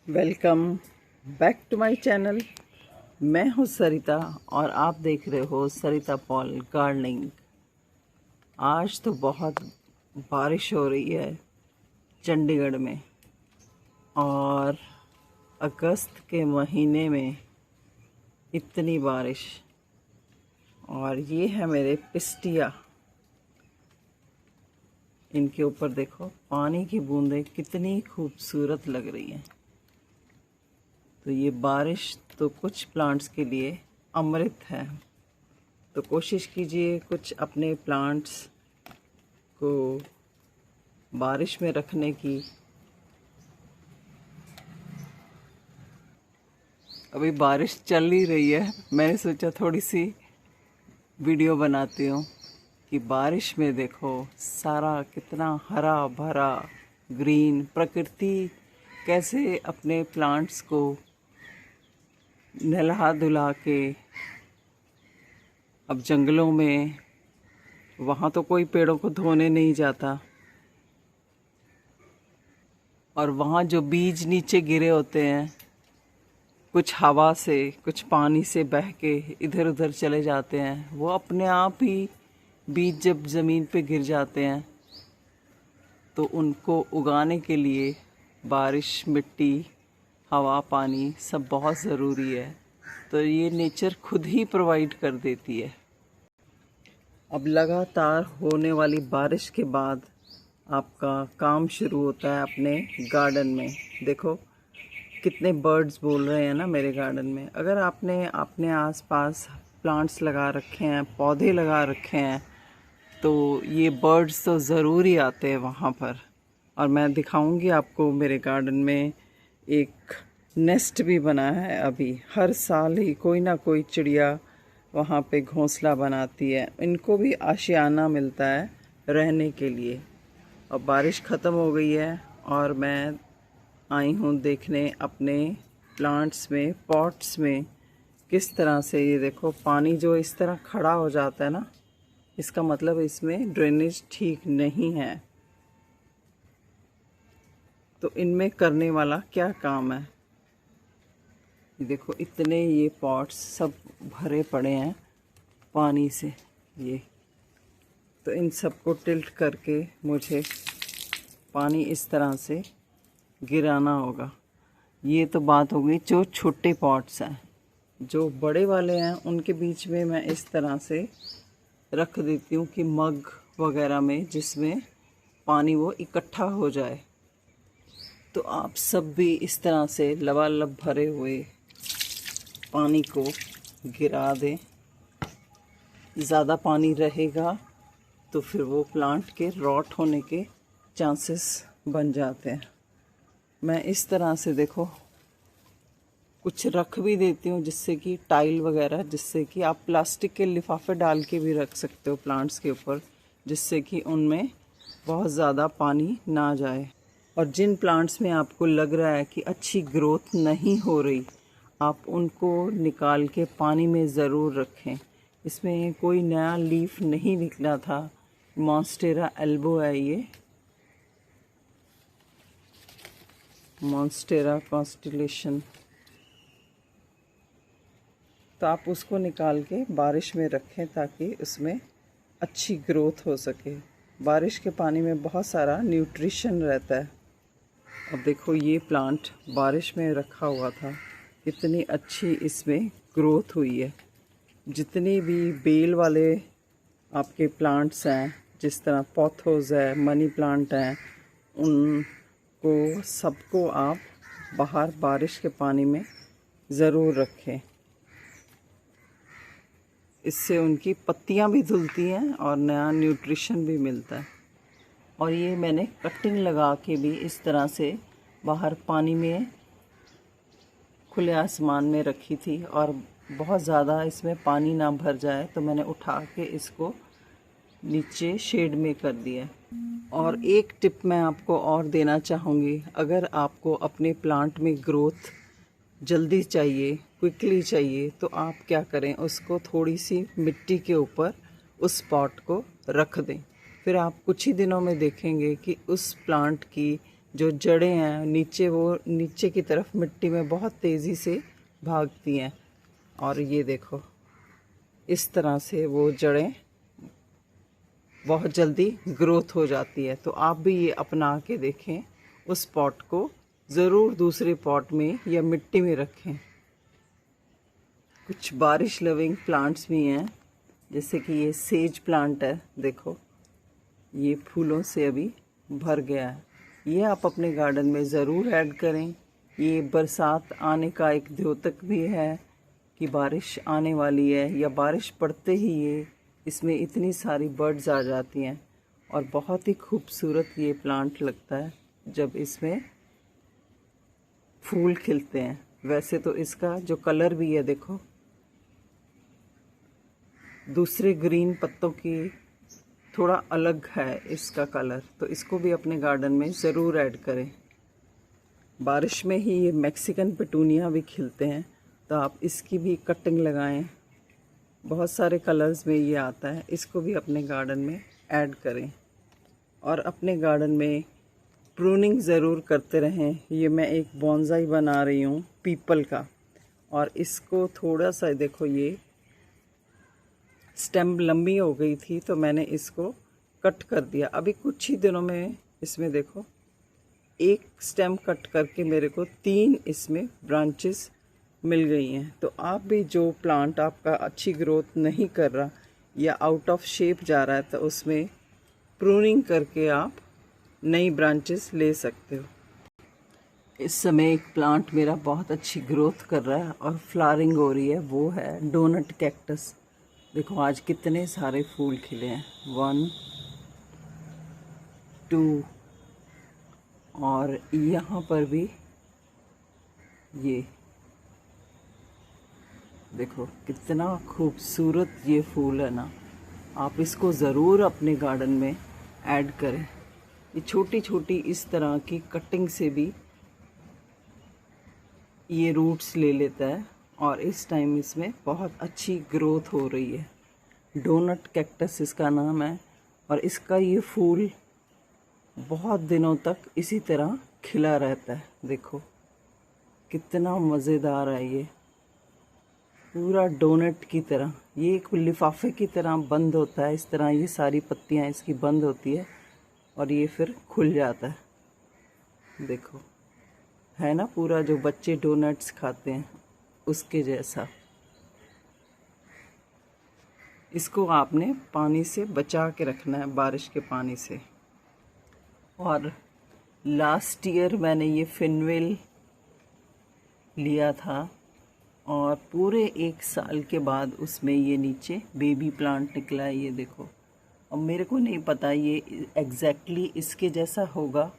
Welcome back to my channel. मैं हूँ सरिता और आप देख रहे हो सरिता पॉल गार्डनिंग। आज तो बहुत बारिश हो रही है चंडीगढ़ में, और अगस्त के महीने में इतनी बारिश। और ये है मेरे पिस्टिया, इनके ऊपर देखो पानी की बूंदें कितनी खूबसूरत लग रही हैं। तो ये बारिश तो कुछ प्लांट्स के लिए अमृत है। तो कोशिश कीजिए कुछ अपने प्लांट्स को बारिश में रखने की। अभी बारिश चल ही रही है, मैंने सोचा थोड़ी सी वीडियो बनाती हूँ कि बारिश में देखो सारा कितना हरा भरा ग्रीन, प्रकृति कैसे अपने प्लांट्स को नहला धुला के। अब जंगलों में वहाँ तो कोई पेड़ों को धोने नहीं जाता, और वहाँ जो बीज नीचे गिरे होते हैं कुछ हवा से कुछ पानी से बह के इधर उधर चले जाते हैं, वो अपने आप ही बीज जब ज़मीन पे गिर जाते हैं तो उनको उगाने के लिए बारिश, मिट्टी, हवा, पानी सब बहुत ज़रूरी है। तो ये नेचर खुद ही प्रोवाइड कर देती है। अब लगातार होने वाली बारिश के बाद आपका काम शुरू होता है अपने गार्डन में। देखो कितने बर्ड्स बोल रहे हैं ना मेरे गार्डन में। अगर आपने अपने आसपास प्लांट्स लगा रखे हैं, पौधे लगा रखे हैं, तो ये बर्ड्स तो ज़रूर ही आते हैं वहाँ पर। और मैं दिखाऊंगी आपको मेरे गार्डन में एक नेस्ट भी बना है। अभी हर साल ही कोई ना कोई चिड़िया वहाँ पे घोंसला बनाती है, इनको भी आशियाना मिलता है रहने के लिए। अब बारिश ख़त्म हो गई है और मैं आई हूँ देखने अपने प्लांट्स में, पॉट्स में किस तरह से, ये देखो पानी जो इस तरह खड़ा हो जाता है ना, इसका मतलब इसमें ड्रेनेज ठीक नहीं है। तो इनमें करने वाला क्या काम है, ये देखो इतने ये पॉट्स सब भरे पड़े हैं पानी से। ये तो इन सबको टिल्ट करके मुझे पानी इस तरह से गिराना होगा। ये तो बात हो गई जो छोटे पॉट्स हैं। जो बड़े वाले हैं उनके बीच में मैं इस तरह से रख देती हूँ कि मग वगैरह में, जिसमें पानी वो इकट्ठा हो जाए। तो आप सब भी इस तरह से लबालब भरे हुए पानी को गिरा दें। ज़्यादा पानी रहेगा तो फिर वो प्लांट के रॉट होने के चांसेस बन जाते हैं। मैं इस तरह से देखो कुछ रख भी देती हूँ, जिससे कि टाइल वगैरह, जिससे कि आप प्लास्टिक के लिफाफे डाल के भी रख सकते हो प्लांट्स के ऊपर, जिससे कि उनमें बहुत ज़्यादा पानी ना जाए। और जिन प्लांट्स में आपको लग रहा है कि अच्छी ग्रोथ नहीं हो रही, आप उनको निकाल के पानी में ज़रूर रखें। इसमें कोई नया लीफ नहीं निकला था, मॉन्स्टेरा एल्बो है ये, मॉन्स्टेरा कॉन्स्टेलेशन। तो आप उसको निकाल के बारिश में रखें ताकि उसमें अच्छी ग्रोथ हो सके। बारिश के पानी में बहुत सारा न्यूट्रिशन रहता है। अब देखो ये प्लांट बारिश में रखा हुआ था, कितनी अच्छी इसमें ग्रोथ हुई है। जितने भी बेल वाले आपके प्लांट्स हैं, जिस तरह पॉथोस है, मनी प्लांट हैं, उनको सबको आप बाहर बारिश के पानी में ज़रूर रखें। इससे उनकी पत्तियां भी धुलती हैं और नया न्यूट्रिशन भी मिलता है। और ये मैंने कटिंग लगा के भी इस तरह से बाहर पानी में खुले आसमान में रखी थी, और बहुत ज़्यादा इसमें पानी ना भर जाए तो मैंने उठा के इसको नीचे शेड में कर दिया। और एक टिप मैं आपको और देना चाहूँगी, अगर आपको अपने प्लांट में ग्रोथ जल्दी चाहिए, क्विकली चाहिए, तो आप क्या करें, उसको थोड़ी सी मिट्टी के ऊपर उस पॉट को रख दें। फिर आप कुछ ही दिनों में देखेंगे कि उस प्लांट की जो जड़ें हैं नीचे, वो नीचे की तरफ मिट्टी में बहुत तेज़ी से भागती हैं। और ये देखो इस तरह से वो जड़ें बहुत जल्दी ग्रोथ हो जाती है। तो आप भी ये अपना के देखें, उस पॉट को ज़रूर दूसरे पॉट में या मिट्टी में रखें। कुछ बारिश लविंग प्लांट्स भी हैं, जैसे कि ये सेज प्लांट है, देखो ये फूलों से अभी भर गया है। ये आप अपने गार्डन में ज़रूर ऐड करें। ये बरसात आने का एक द्योतक भी है कि बारिश आने वाली है, या बारिश पड़ते ही ये इसमें इतनी सारी बर्ड्स आ जाती हैं और बहुत ही खूबसूरत ये प्लांट लगता है जब इसमें फूल खिलते हैं। वैसे तो इसका जो कलर भी है, देखो दूसरे ग्रीन पत्तों की थोड़ा अलग है इसका कलर, तो इसको भी अपने गार्डन में ज़रूर ऐड करें। बारिश में ही ये मैक्सिकन पेटूनिया भी खिलते हैं, तो आप इसकी भी कटिंग लगाएं। बहुत सारे कलर्स में ये आता है, इसको भी अपने गार्डन में ऐड करें और अपने गार्डन में प्रूनिंग ज़रूर करते रहें। ये मैं एक बॉन्साई बना रही हूँ पीपल का, और इसको थोड़ा सा देखो ये स्टेम लंबी हो गई थी तो मैंने इसको कट कर दिया। अभी कुछ ही दिनों में इसमें देखो एक स्टेम कट करके मेरे को 3 इसमें ब्रांचेस मिल गई हैं। तो आप भी जो प्लांट आपका अच्छी ग्रोथ नहीं कर रहा या आउट ऑफ शेप जा रहा है, तो उसमें प्रूनिंग करके आप नई ब्रांचेस ले सकते हो। इस समय एक प्लांट मेरा बहुत अच्छी ग्रोथ कर रहा है और फ्लावरिंग हो रही है, वो है डोनट कैक्टस। देखो आज कितने सारे फूल खिले हैं, 1 2, और यहाँ पर भी ये देखो कितना खूबसूरत ये फूल है ना। आप इसको ज़रूर अपने गार्डन में ऐड करें। ये छोटी छोटी इस तरह की कटिंग से भी ये रूट्स ले लेता है और इस टाइम इसमें बहुत अच्छी ग्रोथ हो रही है। डोनट कैक्टस इसका नाम है, और इसका ये फूल बहुत दिनों तक इसी तरह खिला रहता है। देखो कितना मज़ेदार है, ये पूरा डोनट की तरह, ये एक लिफाफे की तरह बंद होता है। इस तरह ये सारी पत्तियां इसकी बंद होती है और ये फिर खुल जाता है। देखो है ना, पूरा जो बच्चे डोनट्स खाते हैं उसके जैसा। इसको आपने पानी से बचा के रखना है, बारिश के पानी से। और लास्ट ईयर मैंने ये फिनवेल लिया था और पूरे 1 साल के बाद उसमें ये नीचे बेबी प्लांट निकला है। ये देखो, अब मेरे को नहीं पता ये एग्जैक्टली इसके जैसा होगा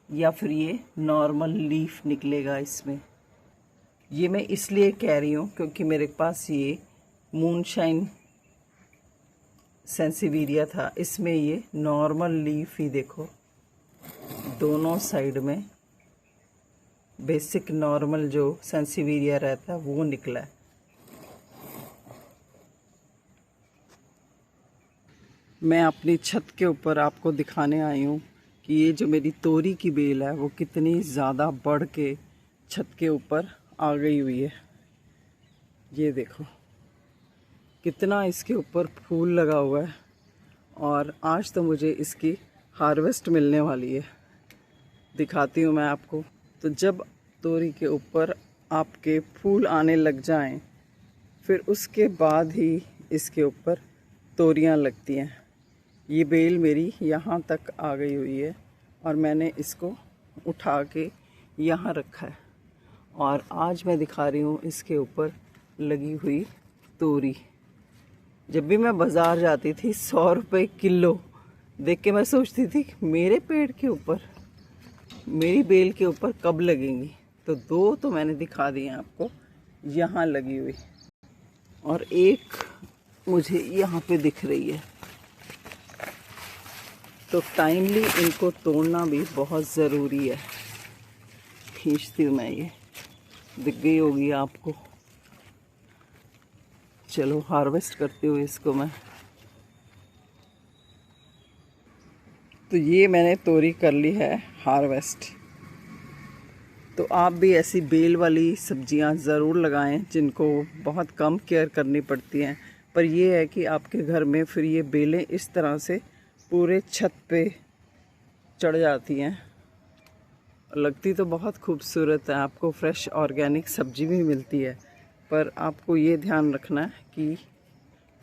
या फिर ये नॉर्मल लीफ निकलेगा इसमें। ये मैं इसलिए कह रही हूँ क्योंकि मेरे पास ये मूनशाइन सेंसिविरिया था, इसमें ये नॉर्मल लीफ ही देखो दोनों साइड में बेसिक नॉर्मल जो सेंसिविरिया रहता है वो निकला है। मैं अपनी छत के ऊपर आपको दिखाने आई हूँ कि ये जो मेरी तोरी की बेल है वो कितनी ज़्यादा बढ़ के छत के ऊपर आ गई हुई है। ये देखो कितना इसके ऊपर फूल लगा हुआ है, और आज तो मुझे इसकी हार्वेस्ट मिलने वाली है। दिखाती हूँ मैं आपको। तो जब तोरी के ऊपर आपके फूल आने लग जाएं, फिर उसके बाद ही इसके ऊपर तोरियां लगती हैं। ये बेल मेरी यहाँ तक आ गई हुई है और मैंने इसको उठा के यहाँ रखा है, और आज मैं दिखा रही हूँ इसके ऊपर लगी हुई तोरी। जब भी मैं बाज़ार जाती थी 100 रुपये किलो देख के मैं सोचती थी मेरे पेड़ के ऊपर, मेरी बेल के ऊपर कब लगेंगी। तो 2 तो मैंने दिखा दी हैं आपको यहाँ लगी हुई, और एक मुझे यहाँ पे दिख रही है। तो टाइमली इनको तोड़ना भी बहुत ज़रूरी है। खींचती हूँ मैं, ये दिख गई होगी आपको। चलो हार्वेस्ट करती हूँ इसको मैं। तो ये मैंने तोरी कर ली है हार्वेस्ट। तो आप भी ऐसी बेल वाली सब्जियां ज़रूर लगाएं जिनको बहुत कम केयर करनी पड़ती हैं, पर यह है कि आपके घर में फिर ये बेलें इस तरह से पूरे छत पे चढ़ जाती हैं। लगती तो बहुत खूबसूरत है, आपको फ्रेश ऑर्गेनिक सब्जी भी मिलती है, पर आपको ये ध्यान रखना है कि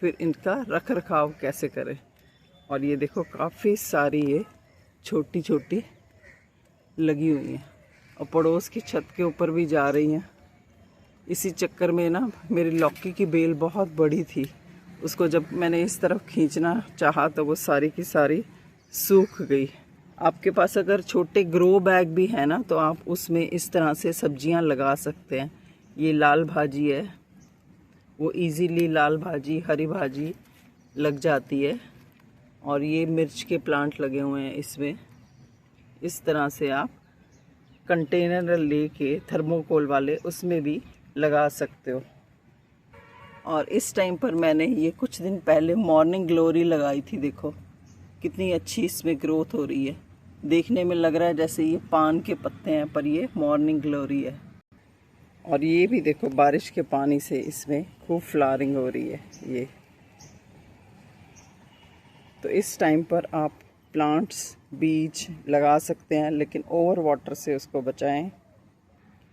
फिर इनका रख रखाव कैसे करें। और ये देखो काफ़ी सारी ये छोटी छोटी लगी हुई हैं और पड़ोस की छत के ऊपर भी जा रही हैं। इसी चक्कर में ना मेरी लौकी की बेल बहुत बड़ी थी, उसको जब मैंने इस तरफ खींचना चाहा तो वो सारी की सारी सूख गई। आपके पास अगर छोटे ग्रो बैग भी है ना तो आप उसमें इस तरह से सब्जियां लगा सकते हैं। ये लाल भाजी है, वो इजीली लाल भाजी हरी भाजी लग जाती है। और ये मिर्च के प्लांट लगे हुए हैं इसमें। इस तरह से आप कंटेनर लेके थर्मोकोल वाले उसमें भी लगा सकते हो। और इस टाइम पर मैंने ये कुछ दिन पहले मॉर्निंग ग्लोरी लगाई थी। देखो कितनी अच्छी इसमें ग्रोथ हो रही है। देखने में लग रहा है जैसे ये पान के पत्ते हैं, पर ये मॉर्निंग ग्लोरी है। और ये भी देखो बारिश के पानी से इसमें खूब फ्लावरिंग हो रही है ये। तो इस टाइम पर आप प्लांट्स बीज लगा सकते हैं, लेकिन ओवर वाटर से उसको बचाएं।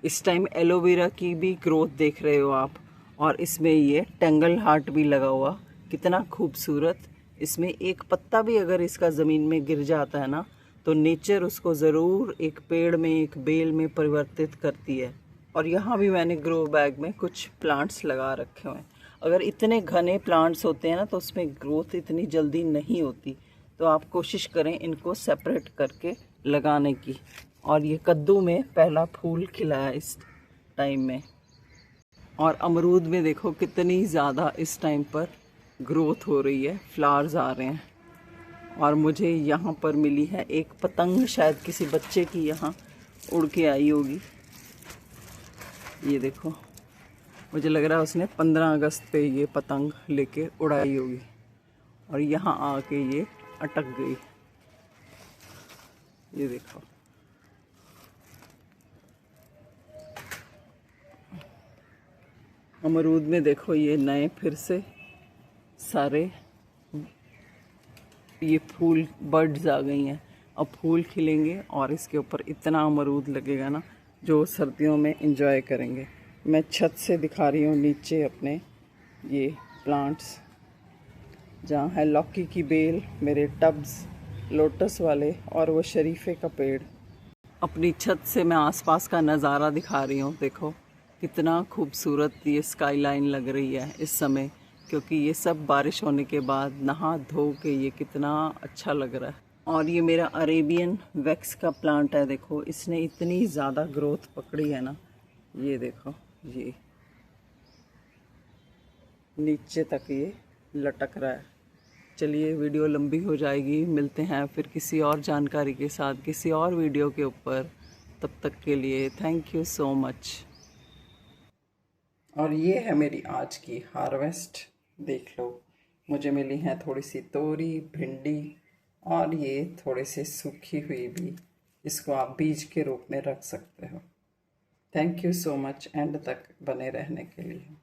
इस टाइम एलोवेरा की भी ग्रोथ देख रहे हो आप, और इसमें ये टेंगल हार्ट भी लगा हुआ, कितना खूबसूरत। इसमें एक पत्ता भी अगर इसका ज़मीन में गिर जाता है ना तो नेचर उसको ज़रूर एक पेड़ में एक बेल में परिवर्तित करती है। और यहाँ भी मैंने ग्रो बैग में कुछ प्लांट्स लगा रखे हुए हैं। अगर इतने घने प्लांट्स होते हैं ना तो उसमें ग्रोथ इतनी जल्दी नहीं होती, तो आप कोशिश करें इनको सेपरेट करके लगाने की। और ये कद्दू में पहला फूल खिला है इस टाइम में। और अमरूद में देखो कितनी ज़्यादा इस टाइम पर ग्रोथ हो रही है, फ्लावर्स आ रहे हैं। और मुझे यहाँ पर मिली है एक पतंग, शायद किसी बच्चे की यहाँ उड़ के आई होगी। ये देखो मुझे लग रहा है उसने 15 अगस्त पे ये पतंग लेके उड़ाई होगी और यहाँ आके ये अटक गई। ये देखो अमरूद में देखो ये नए फिर से सारे ये फूल बर्ड्स आ गई हैं। अब फूल खिलेंगे और इसके ऊपर इतना अमरूद लगेगा ना जो सर्दियों में एंजॉय करेंगे। मैं छत से दिखा रही हूँ नीचे अपने ये प्लांट्स, जहाँ है लौकी की बेल, मेरे टब्स लोटस वाले और वो शरीफे का पेड़। अपनी छत से मैं आसपास का नज़ारा दिखा रही हूँ। देखो कितना खूबसूरत ये स्काई लाइन लग रही है इस समय, क्योंकि ये सब बारिश होने के बाद नहा धो के ये कितना अच्छा लग रहा है। और ये मेरा अरेबियन वैक्स का प्लांट है। देखो इसने इतनी ज़्यादा ग्रोथ पकड़ी है ना, ये देखो ये नीचे तक ये लटक रहा है। चलिए वीडियो लंबी हो जाएगी, मिलते हैं फिर किसी और जानकारी के साथ किसी और वीडियो के ऊपर। तब तक के लिए थैंक यू सो मच। और ये है मेरी आज की हार्वेस्ट, देख लो। मुझे मिली हैं थोड़ी सी तोरी, भिंडी और ये थोड़ी सी सूखी हुई भी। इसको आप बीज के रूप में रख सकते हो। Thank you so much and तक बने रहने के लिए।